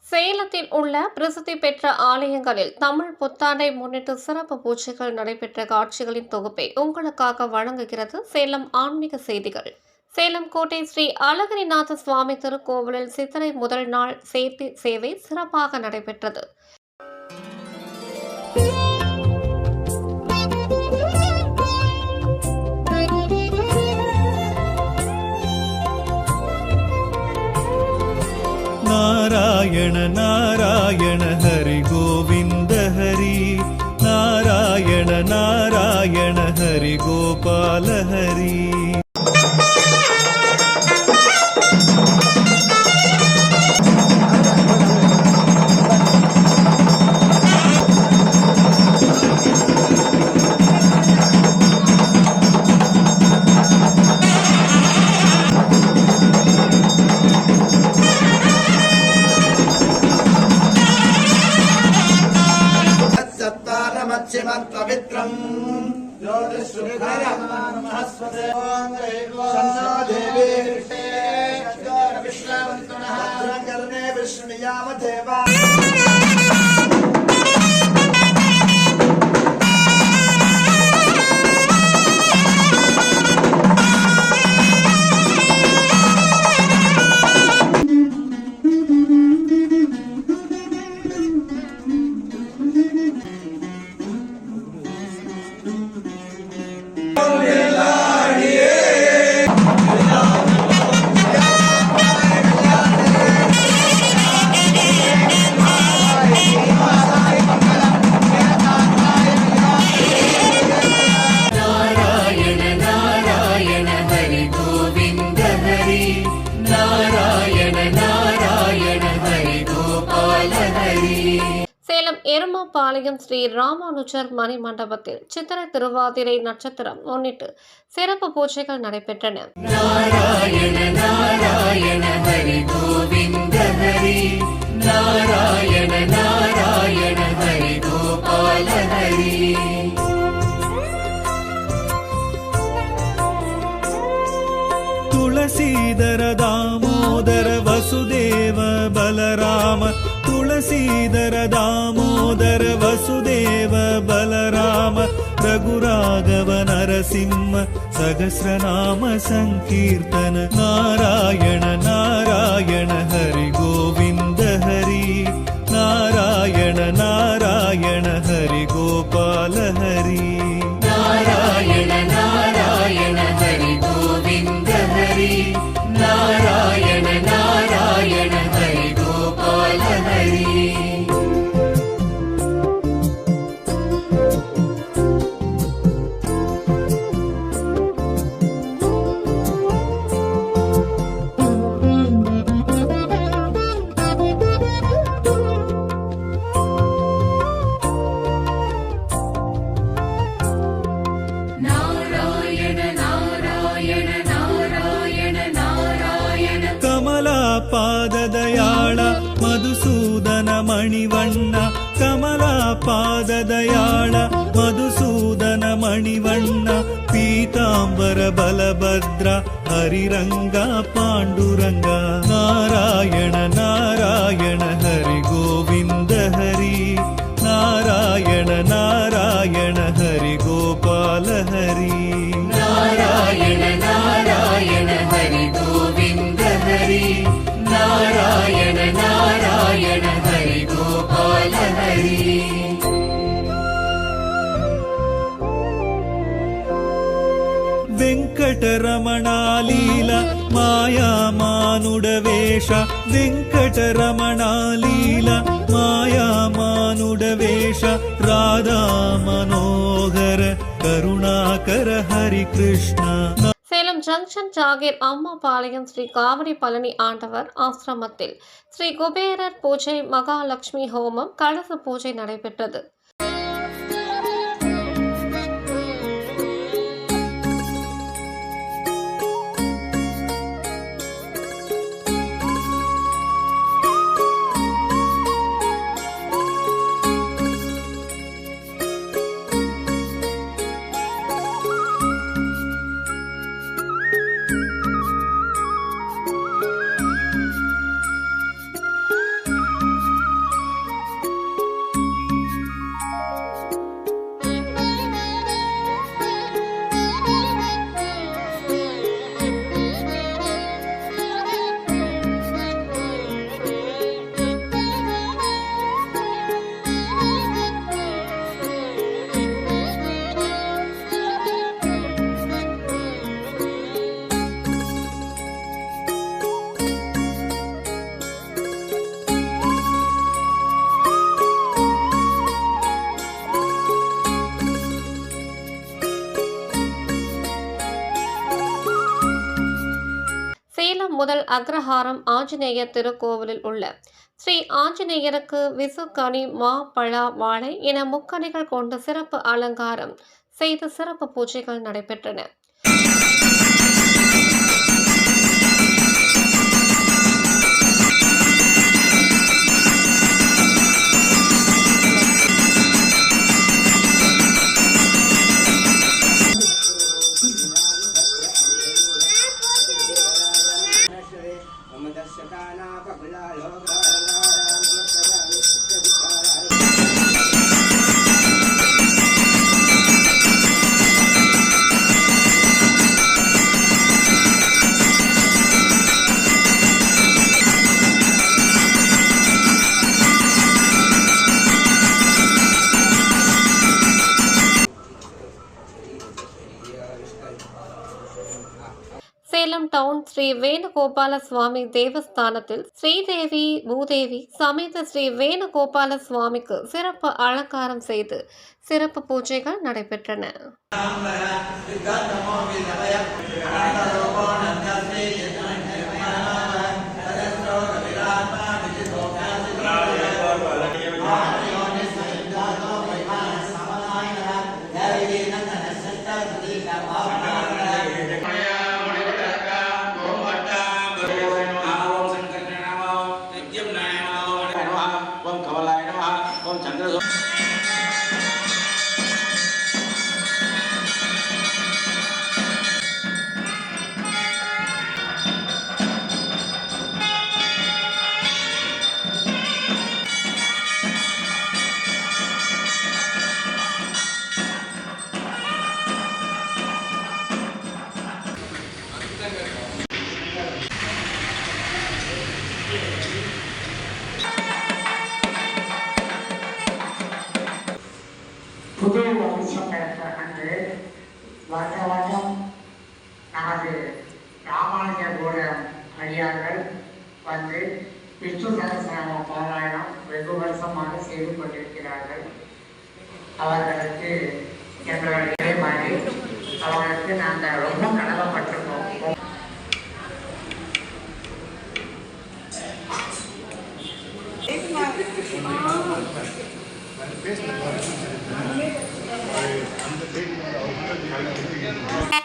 சேலத்தில் உள்ள பிரசித்தி பெற்ற ஆலயங்களில் தமிழ் புத்தாண்டை முன்னிட்டு சிறப்பு பூஜைகள் நடைபெற்ற காட்சிகளின் தொகுப்பை உங்களுக்காக வழங்குகிறது சேலம் ஆன்மீக செய்திகள். சேலம் கோட்டை ஸ்ரீ அழகிரிநாத சுவாமி திருக்கோவிலில் சித்திரை முதல் நாள் சேர்த்தி சேவை சிறப்பாக நடைபெற்றது. நாராயண நாராயண ஹரி கோவிந்த ஹரி, நாராயண நாராயண ஹரி கோபால ஹரி. पवित्रम् ज्योतिषुखरमहस्वते देवी विश्ववन्तुनः भद्रकर्णे विष्णुयामदेवा. சேலம் எருமாபாளையம் ஸ்ரீ ராமானுஜர் மணி மண்டபத்தில் சித்திரை திருவாதிரை நட்சத்திரம் முன்னிட்டு சிறப்பு பூஜைகள் நடைபெற்றன. நாராயண நாராயண ஹரி கோவிந்த ஹரி, நாராயண நாராயண ஹரி கோபால ஹரி. துளசீதர தாமோதர வசுதேவ பலராம, துளசீதர தாமோதர வசுதேவ பலராம, ரகுராகவ நரசிம்ம சகஸ்ரநாம சங்கீர்த்தன. நாராயண நாராயண ஹரி கோவிந்த ஹரி, நாராயண நாராயண ஹரி கோபால ஹரி. நாராயண நாராயண ஹரி கோவிந்த ஹரி, நாராயண நாராயண ஹரி கோபால ஹரி. ಪಾದದಯಾಳ ಮಧುಸೂದನ ಮಣಿವಣ್ಣ, ಕಮಲಾ ಪಾದದಯಾಳ ಮಧುಸೂದನ ಮಣಿವಣ್ಣ, ಪೀತಾಂಬರ ಬಲಭದ್ರ ಹರಿರಂಗ ಪಾಂಡುರಂಗ. ನಾರಾಯಣ ನಾರಾಯಣ ಹರಿ ಗೋವಿಂದ ಹರಿ, ನಾರಾಯಣ ನಾರಾಯಣ ಹರಿ ಗೋಪಾಲ ಹರಿ. ನಾರಾಯಣ ನಾರಾಯಣ ಹರಿ ಗೋವಿಂದ ಹರಿ, ನಾರಾಯಣ ನಾರಾಯಣ ಹರಿ ಗೋಪಾಲ ಹರಿ. వెంకటరమణ లీల మాయా మానుడ వేష, వెంకటరమణ లీల మాయా మానుడ వేష, రాధా మనోహర கருணாகர ஹரி கிருஷ்ணா. சேலம் ஜங்ஷன் ஜாகீர் அம்மாபாளையம் ஸ்ரீ காவிரி பழனி ஆண்டவர் ஆசிரமத்தில் ஸ்ரீ குபேரர் பூஜை, மகாலட்சுமி ஹோமம், கலச பூஜை நடைபெற்றது. சேலம் முதல் அக்ரஹாரம் ஆஞ்சநேயர் திருக்கோவிலில் உள்ள ஸ்ரீ ஆஞ்சநேயருக்கு விசுக்கனி மா பழா வாழை என முக்கணிகள் கொண்ட சிறப்பு அலங்காரம் செய்து சிறப்பு பூஜைகள் நடைபெற்றன. சேலம் டவுன் ஸ்ரீ வேணுகோபால சுவாமி தேவஸ்தானத்தில் ஸ்ரீதேவி பூதேவி சமேத ஸ்ரீ வேணுகோபால சுவாமிக்கு சிறப்பு அலங்காரம் செய்து சிறப்பு பூஜைகள் நடைபெற்றன. புது வருஷம் பிறந்த அன்று வருடம் நமது ராமானுஜபுரம் அடியார்கள் வந்து விஷ்ணு சகஸ்ரநாம பாராயணம் வெகு வருஷமாக செய்து கொண்டிருக்கிறார்கள். அவர்களுக்கு எங்களுடைய மாதிரி அவர்களுக்கு நாங்கள் ரொம்ப கடமைப்பட்டிருக்கோம். அந்த